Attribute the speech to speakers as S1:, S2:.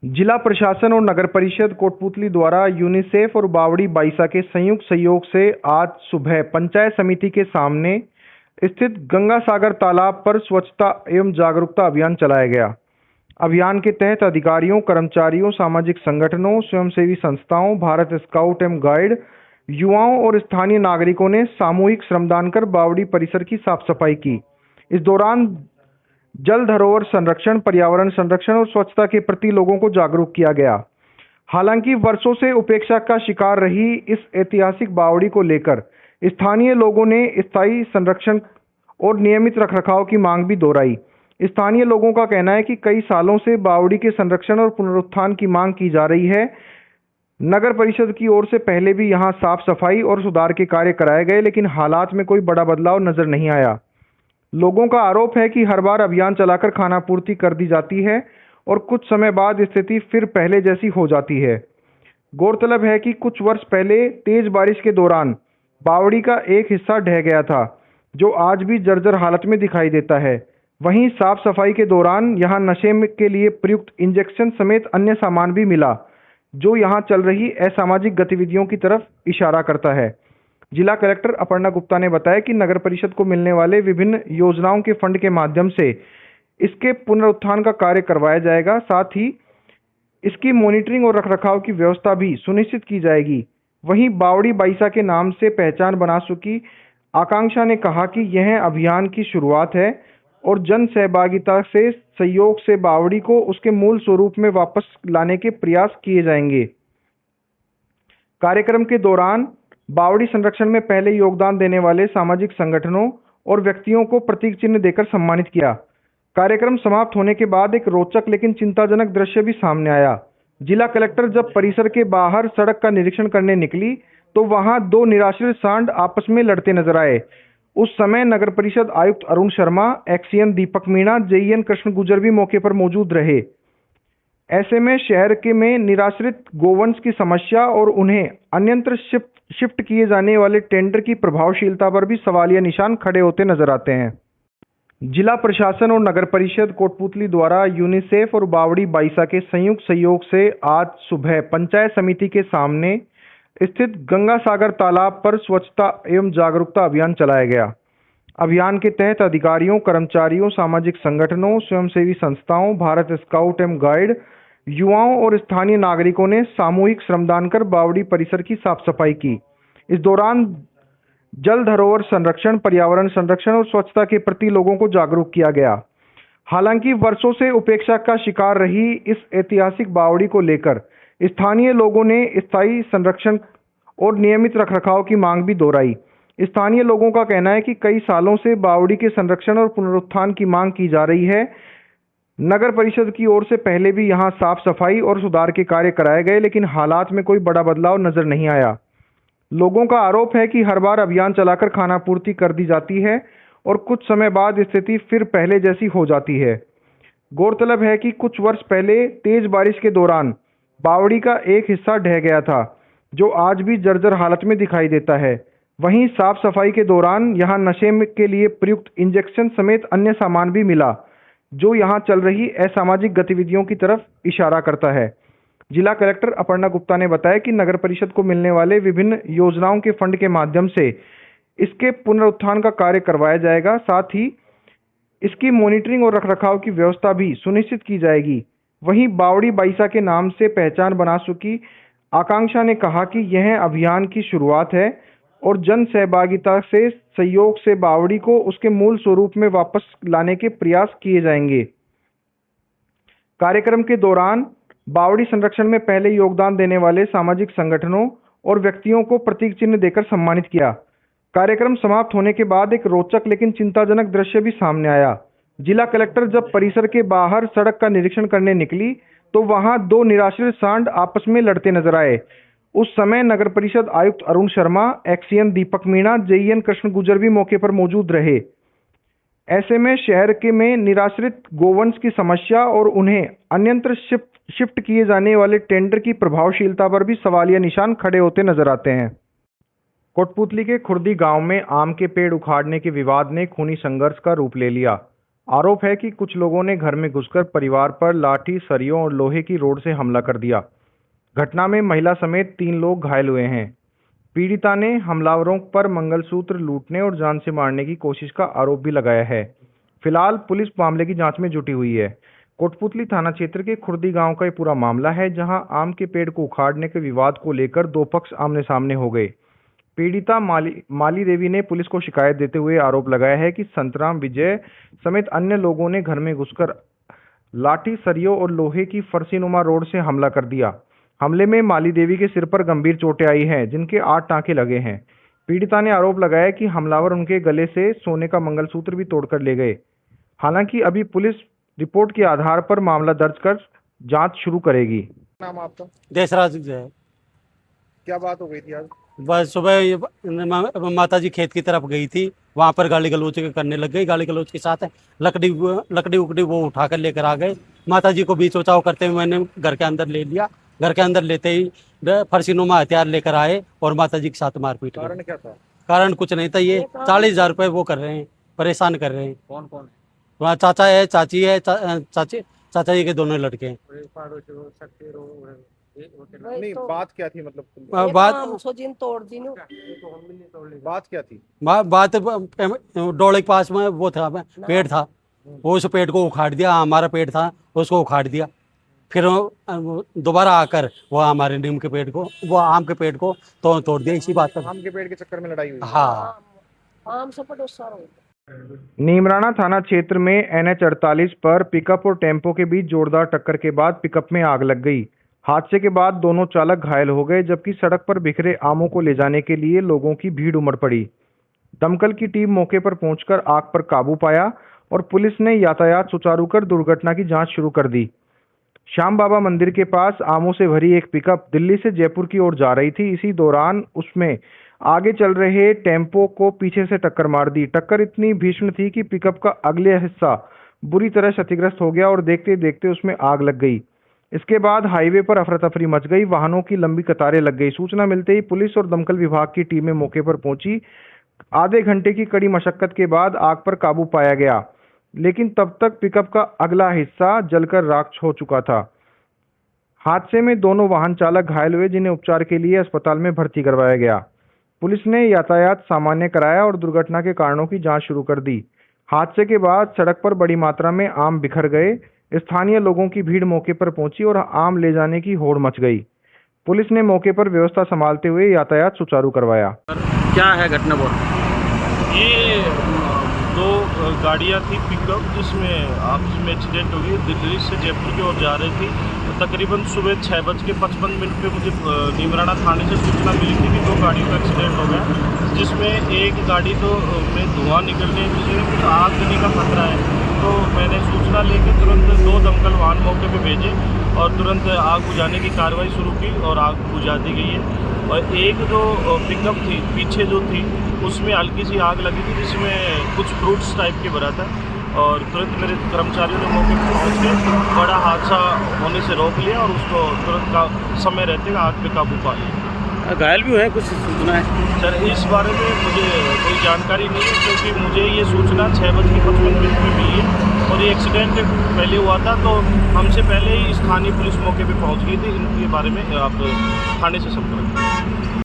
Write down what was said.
S1: जिला प्रशासन और नगर परिषद कोटपूतली द्वारा यूनिसेफ और बावड़ी बाइसा के संयुक्त सहयोग से आज सुबह पंचायत समिति के सामने स्थित गंगा सागर तालाब पर स्वच्छता एवं जागरूकता अभियान चलाया गया। अभियान के तहत अधिकारियों, कर्मचारियों, सामाजिक संगठनों, स्वयंसेवी संस्थाओं, भारत स्काउट एवं गाइड, युवाओं और स्थानीय नागरिकों ने सामूहिक श्रमदान कर बावड़ी परिसर की साफ सफाई की। इस दौरान जल धरोहर संरक्षण, पर्यावरण संरक्षण और स्वच्छता के प्रति लोगों को जागरूक किया गया। हालांकि वर्षों से उपेक्षा का शिकार रही इस ऐतिहासिक बावड़ी को लेकर स्थानीय लोगों ने स्थायी संरक्षण और नियमित रखरखाव की मांग भी दोहराई। स्थानीय लोगों का कहना है कि कई सालों से बावड़ी के संरक्षण और पुनरुत्थान की मांग की जा रही है। नगर परिषद की ओर से पहले भी यहां साफ सफाई और सुधार के कार्य कराए गए, लेकिन हालात में कोई बड़ा बदलाव नजर नहीं आया। लोगों का आरोप है कि हर बार अभियान चलाकर खानापूर्ति कर दी जाती है और कुछ समय बाद स्थिति फिर पहले जैसी हो जाती है। गौरतलब है कि कुछ वर्ष पहले तेज बारिश के दौरान बावड़ी का एक हिस्सा ढह गया था, जो आज भी जर्जर हालत में दिखाई देता है। वहीं साफ सफाई के दौरान यहां नशे के लिए प्रयुक्त इंजेक्शन समेत अन्य सामान भी मिला, जो यहां चल रही असामाजिक गतिविधियों की तरफ इशारा करता है। जिला कलेक्टर अपर्णा गुप्ता ने बताया कि नगर परिषद को मिलने वाले विभिन्न योजनाओं के फंड के माध्यम से इसके पुनरुत्थान का कार्य करवाया जाएगा। साथ ही इसकी मॉनिटरिंग और रखरखाव की व्यवस्था भी सुनिश्चित की जाएगी। वहीं बावड़ी बाइसा के नाम से पहचान बना चुकी आकांक्षा ने कहा कि यह अभियान की शुरुआत है और जन सहभागिता से सहयोग से बावड़ी को उसके मूल स्वरूप में वापस लाने के प्रयास किए जाएंगे। कार्यक्रम के दौरान बावड़ी संरक्षण में पहले योगदान देने वाले सामाजिक संगठनों और व्यक्तियों को प्रतीक चिन्ह देकर सम्मानित किया। कार्यक्रम समाप्त होने के बाद एक रोचक लेकिन चिंताजनक दृश्य भी सामने आया। जिला कलेक्टर जब परिसर के बाहर सड़क का निरीक्षण करने निकली तो वहां दो निराश्रित सांड आपस में लड़ते नजर आए। उस समय नगर परिषद आयुक्त अरुण शर्मा, एक्सीएन दीपक मीणा, जेईएन कृष्ण गुर्जर भी मौके पर मौजूद रहे। ऐसे में शहर के में निराश्रित गोवंश की समस्या और उन्हें अन्यत्र शिफ्ट किए जाने वाले टेंडर की प्रभावशीलता पर भी सवालिया निशान खड़े होते नजर आते हैं। जिला प्रशासन और नगर परिषद कोटपूतली द्वारा यूनिसेफ और बावड़ी बाइसा के संयुक्त सहयोग से आज सुबह पंचायत समिति के सामने स्थित गंगा सागर तालाब पर स्वच्छता एवं जागरूकता अभियान चलाया गया। अभियान के तहत अधिकारियों, कर्मचारियों, सामाजिक संगठनों, स्वयंसेवी संस्थाओं, भारत स्काउट एवं गाइड, युवाओं और स्थानीय नागरिकों ने सामूहिक श्रमदान कर बावड़ी परिसर की साफ सफाई की। इस दौरान जल धरोहर संरक्षण, पर्यावरण संरक्षण और स्वच्छता के प्रति लोगों को जागरूक किया गया। हालांकि वर्षों से उपेक्षा का शिकार रही इस ऐतिहासिक बावड़ी को लेकर स्थानीय लोगों ने स्थायी संरक्षण और नियमित रखरखाव की मांग भी दोहराई। स्थानीय लोगों का कहना है कि कई सालों से बावड़ी के संरक्षण और पुनरुत्थान की मांग की जा रही है। नगर परिषद की ओर से पहले भी यहां साफ सफाई और सुधार के कार्य कराए गए, लेकिन हालात में कोई बड़ा बदलाव नजर नहीं आया। लोगों का आरोप है कि हर बार अभियान चलाकर खानापूर्ति कर दी जाती है और कुछ समय बाद स्थिति फिर पहले जैसी हो जाती है। गौरतलब है कि कुछ वर्ष पहले तेज बारिश के दौरान बावड़ी का एक हिस्सा ढह गया था, जो आज भी जर्जर हालत में दिखाई देता है। वहीं साफ सफाई के दौरान यहां नशे के लिए प्रयुक्त इंजेक्शन समेत अन्य सामान भी मिला, जो यहां चल रही असामाजिक गतिविधियों की तरफ इशारा करता है। जिला कलेक्टर अपर्णा गुप्ता ने बताया कि नगर परिषद को मिलने वाले विभिन्न योजनाओं के फंड के माध्यम से इसके पुनरुत्थान का कार्य करवाया जाएगा। साथ ही इसकी मॉनिटरिंग और रखरखाव की व्यवस्था भी सुनिश्चित की जाएगी। वहीं बावड़ी बाइसा के नाम से पहचान बना चुकी आकांक्षा ने कहा कि यह अभियान की शुरुआत है और जन सहभागिता से सहयोग से बावड़ी को उसके मूल स्वरूप में वापस लाने के प्रयास किए जाएंगे। कार्यक्रम के दौरान बावड़ी संरक्षण में पहले योगदान देने वाले सामाजिक संगठनों और व्यक्तियों को प्रतीक चिन्ह देकर सम्मानित किया। कार्यक्रम समाप्त होने के बाद एक रोचक लेकिन चिंताजनक दृश्य भी सामने आया। जिला कलेक्टर जब परिसर के बाहर सड़क का निरीक्षण करने निकली तो वहां दो निराश्रित सांड आपस में लड़ते नजर आए। उस समय नगर परिषद आयुक्त अरुण शर्मा, एक्सीएन दीपक मीणा, जेईएन कृष्ण गुर्जर भी मौके पर मौजूद रहे। ऐसे में शहर के में निराश्रित गोवंश की समस्या और उन्हें अन्यत्र शिफ्ट किए जाने वाले टेंडर की प्रभावशीलता पर भी सवालिया निशान खड़े होते नजर आते हैं। कोटपूतली के खुर्दी गांव में आम के पेड़ उखाड़ने के विवाद ने खूनी संघर्ष का रूप ले लिया। आरोप है कि कुछ लोगों ने घर में घुसकर परिवार पर लाठी, सरियों और लोहे की रॉड से हमला कर दिया। घटना में महिला समेत 3 लोग घायल हुए हैं। पीड़िता ने हमलावरों पर मंगलसूत्र लूटने और जान से मारने की कोशिश का आरोप भी लगाया है। फिलहाल पुलिस मामले की जांच में जुटी हुई है। कोटपुतली थाना क्षेत्र के खुर्दी गांव का ये पूरा मामला है, जहां आम के पेड़ को उखाड़ने के विवाद को लेकर 2 पक्ष आमने सामने हो गए। पीड़िता माली देवी ने पुलिस को शिकायत देते हुए आरोप लगाया है कि संतराम विजय समेत अन्य लोगों ने घर में घुसकर लाठी, सरियों और लोहे की फरसीनुमा रॉड से हमला कर दिया। हमले में माली देवी के सिर पर गंभीर चोटें आई हैं, जिनके 8 टांके लगे हैं। पीड़िता ने आरोप लगाया कि हमलावर उनके गले से सोने का मंगलसूत्र भी तोड़कर ले गए। हालांकि अभी पुलिस रिपोर्ट के आधार पर मामला दर्ज कर जांच शुरू करेगी।
S2: नाम आपका?
S3: देशराज है।
S2: क्या बात हो गई थी आज?
S3: बस सुबह माता जी खेत की तरफ गई थी, वहाँ पर गाली गलौज करने लग गई। गाली गलौज के साथ लकड़ी उकड़ी वो उठा कर लेकर आ गए। माता जी को बीच बचाव करते हुए मैंने घर के अंदर ले लिया। घर के अंदर लेते ही फरसीनुमा हथियार लेकर आए और माता जी के साथ मारपीट की।
S2: कारण क्या था?
S3: कारण कुछ नहीं था, ये 40,000 रुपये वो कर रहे हैं, परेशान कर रहे हैं।
S2: कौन कौन है?
S3: वहाँ चाचा है, चाची है, चाचा जी के दोनों लड़के हैं।
S2: नहीं, बात क्या थी? मतलब
S3: बात
S4: तोड़ दी नु।
S2: बात क्या थी?
S3: बात डोले के पास में वो था, पेड़ था, वो उस पेड़ को उखाड़ दिया। हमारा पेड़ था, उसको उखाड़ दिया। फिर दोबारा आकर वो हमारे नीम के पेड़ को, वो आम के पेड़ को तोड़ दिया। इसी बात पर
S2: आम के पेड़ के चक्कर में लड़ाई हुई?
S3: हाँ।
S4: आम सपट सारा
S1: नीमराना थाना क्षेत्र में NH 48 पर पिकअप और टेम्पो के बीच जोरदार टक्कर के बाद पिकअप में आग लग गई। हादसे के बाद दोनों चालक घायल हो गए, जबकि सड़क पर बिखरे आमों को ले जाने के लिए लोगों की भीड़ उमड़ पड़ी। दमकल की टीम मौके पर पहुंचकर आग पर काबू पाया और पुलिस ने यातायात सुचारू कर दुर्घटना की जांच शुरू कर दी। श्याम बाबा मंदिर के पास आमों से भरी एक पिकअप दिल्ली से जयपुर की ओर जा रही थी। इसी दौरान उसमें आगे चल रहे टेम्पो को पीछे से टक्कर मार दी। टक्कर इतनी भीषण थी कि पिकअप का अगले हिस्सा बुरी तरह क्षतिग्रस्त हो गया और देखते देखते उसमें आग लग गई। इसके बाद हाईवे पर अफरा तफरी मच गई, वाहनों की लंबी कतारें लग गई। सूचना मिलते ही पुलिस और दमकल विभाग की टीमें मौके पर पहुंची। आधे घंटे की कड़ी मशक्कत के बाद आग पर काबू पाया गया, लेकिन तब तक पिकअप का अगला हिस्सा जलकर राख हो चुका था। हादसे में दोनों वाहन चालक घायल हुए, जिन्हें उपचार के लिए अस्पताल में भर्ती करवाया गया। पुलिस ने यातायात सामान्य कराया और दुर्घटना के कारणों की जांच शुरू कर दी। हादसे के बाद सड़क पर बड़ी मात्रा में आम बिखर गए। स्थानीय लोगों की भीड़ मौके पर पहुंची और आम ले जाने की होड़ मच गई। पुलिस ने मौके पर व्यवस्था संभालते हुए यातायात सुचारू करवाया।
S5: क्या है घटना? बोल।
S6: ये 2 गाड़ियाँ थी पिकअप, जिसमें आपस में एक्सीडेंट हो गई। दिल्ली से जयपुर की ओर जा रही थी। तकरीबन सुबह 6:55 पे मुझे नीमराना थाने से सूचना मिली थी कि 2 गाड़ियों का एक्सीडेंट हो गया, जिसमें एक गाड़ी तो में धुआं निकलने से कुछ आग लगने का खतरा है। तो मैंने सूचना लेकर तुरंत 2 दमकल वाहन मौके पे भेजे और तुरंत आग बुझाने की कार्रवाई शुरू की और आग बुझा दी गई है। और एक जो पिकअप थी पीछे जो थी, उसमें हल्की सी आग लगी थी, जिसमें कुछ फ्रूट्स टाइप के भरा था और तुरंत मेरे कर्मचारियों ने मौके पर पहुँच के बड़ा हादसा होने से रोक लिया और उसको तुरंत समय रहते आग पे काबू पा लिया।
S5: घायल भी हुए, कुछ सूचना है?
S6: सर, इस बारे में मुझे कोई जानकारी नहीं है, क्योंकि मुझे ये सूचना 6:55 में मिली है और ये एक्सीडेंट पहले हुआ था, तो हमसे पहले ही स्थानीय पुलिस मौके पे पहुंच गई थी। इनके बारे में आप थाने से संपर्क करें।